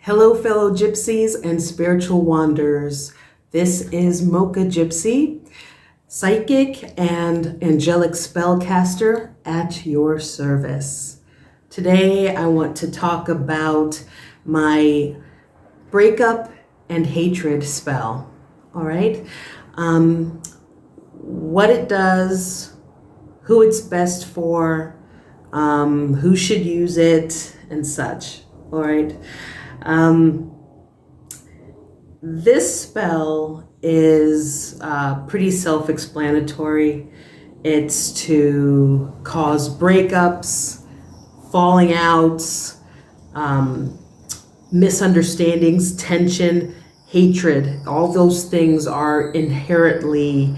Hello, fellow gypsies and spiritual wanderers. This is Mocha Gypsy, psychic and angelic spellcaster at your service. Today, I want to talk about my breakup and hatred spell. All right? What it does, who it's best for, who should use it, and such. All right? This spell is pretty self-explanatory. It's to cause breakups, falling outs, misunderstandings, tension, hatred. All those things are inherently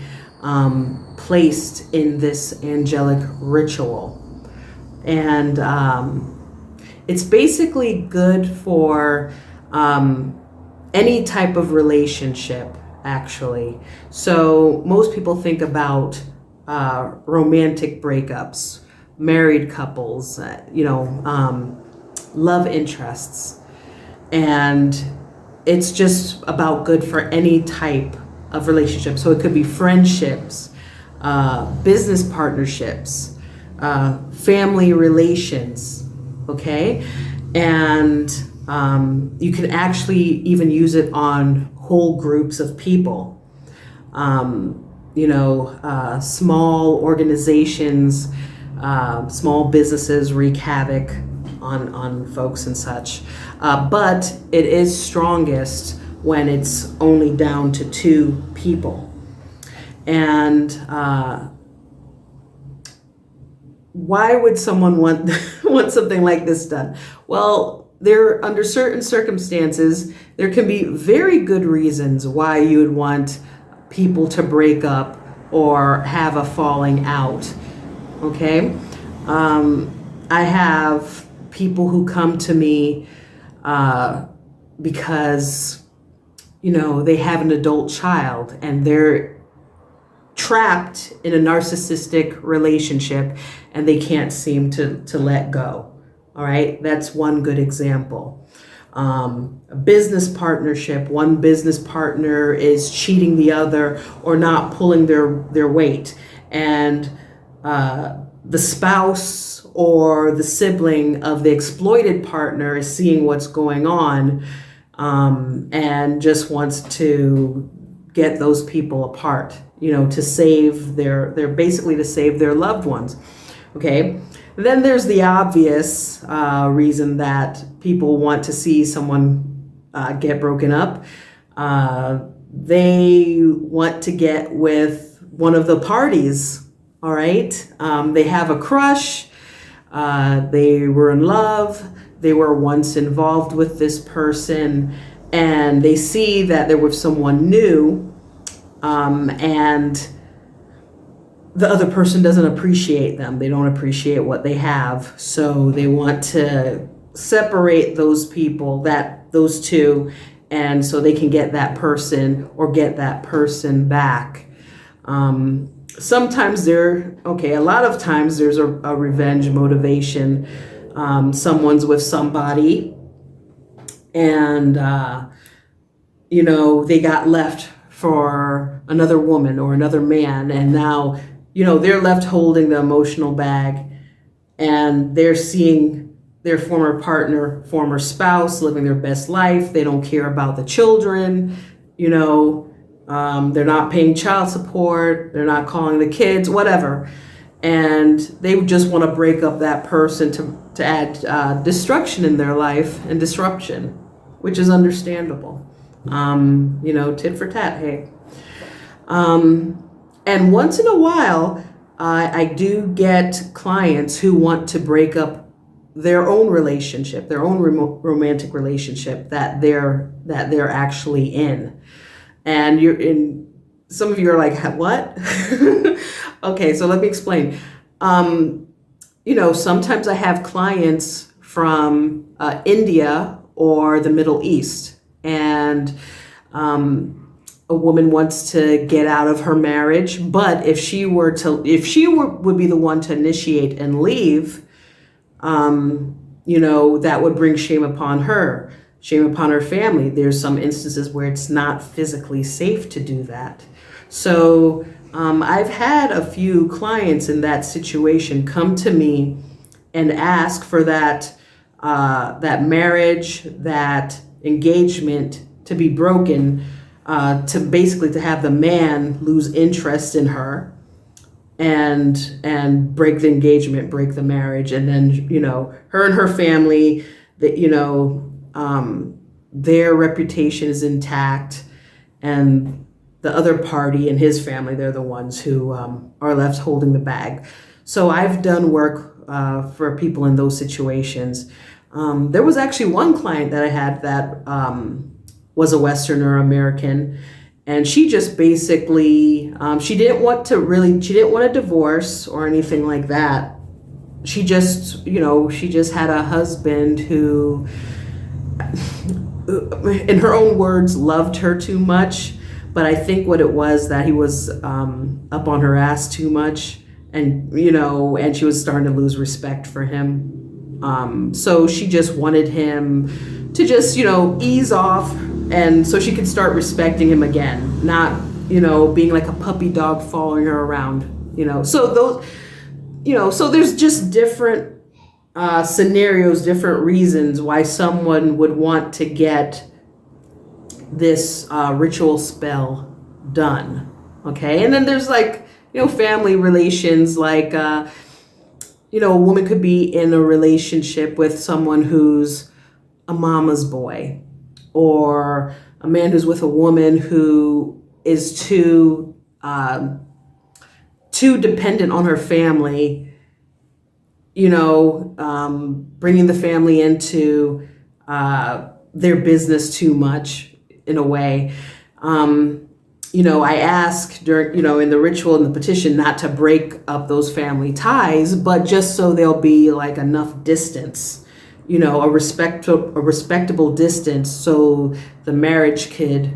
placed in this angelic ritual. And it's basically good for any type of relationship, actually. So most people think about romantic breakups, married couples, love interests. And it's just about good for any type of relationship. So it could be friendships, business partnerships, family relations. Okay, and you can actually even use it on whole groups of people. Small organizations, small businesses wreak havoc on folks and such. But it is strongest when it's only down to two people. And why would someone want something like this done? Well, under certain circumstances, there can be very good reasons why you would want people to break up or have a falling out. Okay? I have people who come to me because, they have an adult child and they're trapped in a narcissistic relationship and they can't seem to let go. All right, that's one good example. A business partnership, one business partner is cheating the other or not pulling their weight, and the spouse or the sibling of the exploited partner is seeing what's going on and just wants to get those people apart, to save basically to save their loved ones. Okay. Then there's the obvious reason that people want to see someone get broken up. They want to get with one of the parties. All right. They have a crush. They were in love. They were once involved with this person, and they see that they're with someone new. And the other person doesn't appreciate them. They don't appreciate what they have. So they want to separate those people, those two, and so they can get that person or get that person back. Sometimes a lot of times there's a revenge motivation. Someone's with somebody and, they got left for another woman or another man, and now they're left holding the emotional bag, and they're seeing their former partner, former spouse living their best life. They don't care about the children, they're not paying child support, they're not calling the kids, whatever. And they just want to break up that person to add destruction in their life and disruption, which is understandable. Tit for tat, hey. And once in a while, I do get clients who want to break up their own relationship, their own romantic relationship that they're actually in. And some of you are like, what? Okay, so let me explain. Sometimes I have clients from India or the Middle East, and a woman wants to get out of her marriage, but if she would be the one to initiate and leave, that would bring shame upon her. shame upon her family. There's some instances where it's not physically safe to do that. So I've had a few clients in that situation come to me and ask for that marriage, that engagement to be broken, to have the man lose interest in her and break the engagement, break the marriage, and then her and her family, that their reputation is intact, and the other party and his family, they're the ones who are left holding the bag. So I've done work for people in those situations. There was actually one client that I had that was a Westerner American, and she just basically, she didn't want a divorce or anything like that. She just had a husband who, in her own words, loved her too much. But I think what it was that he was up on her ass too much, and she was starting to lose respect for him. So she just wanted him to just ease off, and so she could start respecting him again, not being like a puppy dog following her around. So there's just different scenarios, different reasons why someone would want to get this ritual spell done. Okay. And then there's family relations, a woman could be in a relationship with someone who's a mama's boy, or a man who's with a woman who is too dependent on her family, bringing the family into their business too much, in a way. I ask during, in the ritual and the petition, not to break up those family ties, but just so there'll be enough distance, a respectable distance, so the marriage could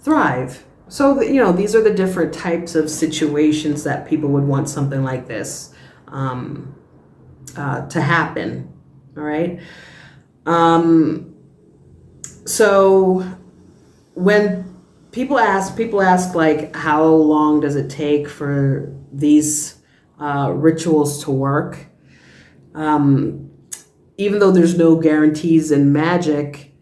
thrive. So these are the different types of situations that people would want something like this to happen. All right. So when people ask how long does it take for these rituals to work? Even though there's no guarantees in magic,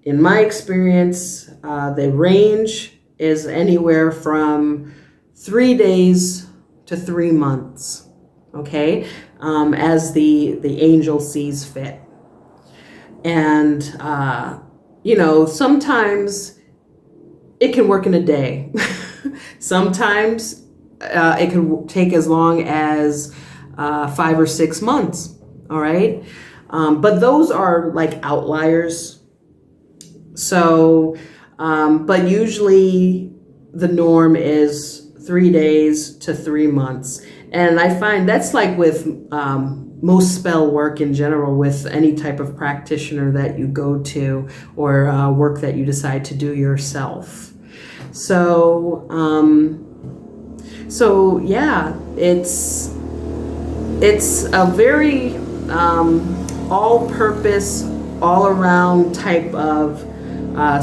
in my experience, the range is anywhere from 3 days to 3 months. Okay, as the angel sees fit, and sometimes it can work in a day. Sometimes it can take as long as 5 or 6 months. All right. But those are outliers. So, but usually the norm is 3 days to 3 months. And I find that's with most spell work in general, with any type of practitioner that you go to, or work that you decide to do yourself. So yeah, it's a very all-purpose, all-around type of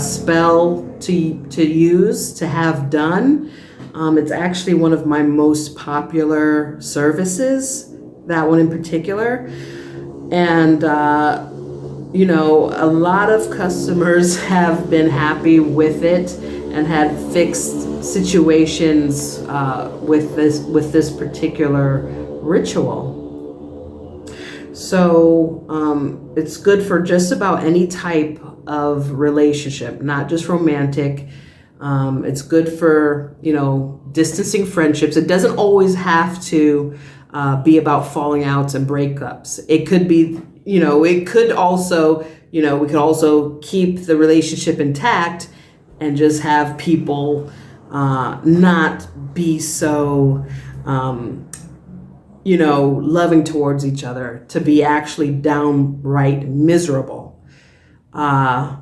spell to use, to have done. It's actually one of my most popular services, that one in particular. And, a lot of customers have been happy with it and had fixed situations with this particular ritual. So it's good for just about any type of relationship, not just romantic. It's good for, distancing friendships. It doesn't always have to be about falling outs and breakups. It could be, it could also, we could also keep the relationship intact and just have people not be so, loving towards each other, to be actually downright miserable. I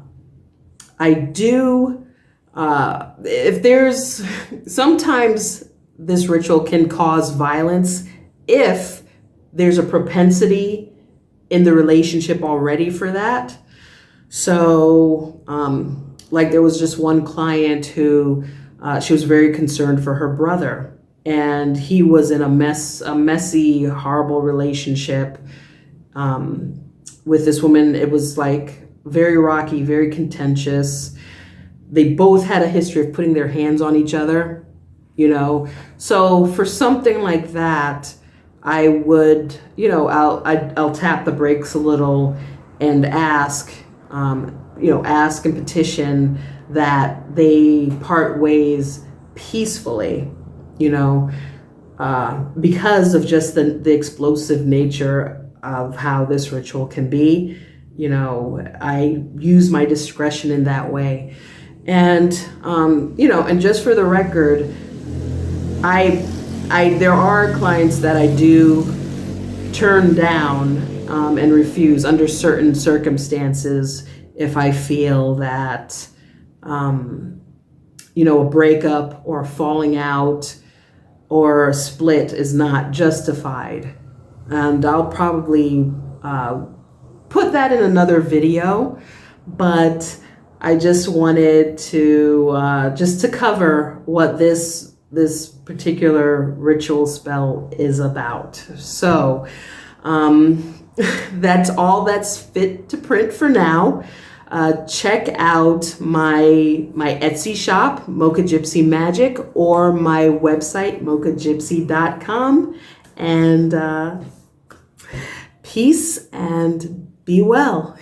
do, sometimes this ritual can cause violence if there's a propensity in the relationship already for that. So, like there was just one client who she was very concerned for her brother, and he was in a messy, horrible relationship with this woman. It was like very rocky, very contentious. They both had a history of putting their hands on each other, you know. So for something like that, I would, I'll tap the brakes a little and ask, ask and petition that they part ways peacefully, because of just the explosive nature of how this ritual can be. I use my discretion in that way. And, and just for the record, there are clients that I do turn down and refuse under certain circumstances if I feel that, a breakup or a falling out or a split is not justified. And I'll probably put that in another video, but I just wanted to just to cover what this particular ritual spell is about. So that's all that's fit to print for now. Check out my Etsy shop, Mocha Gypsy Magic, or my website, mochagypsy.com. And peace and be well.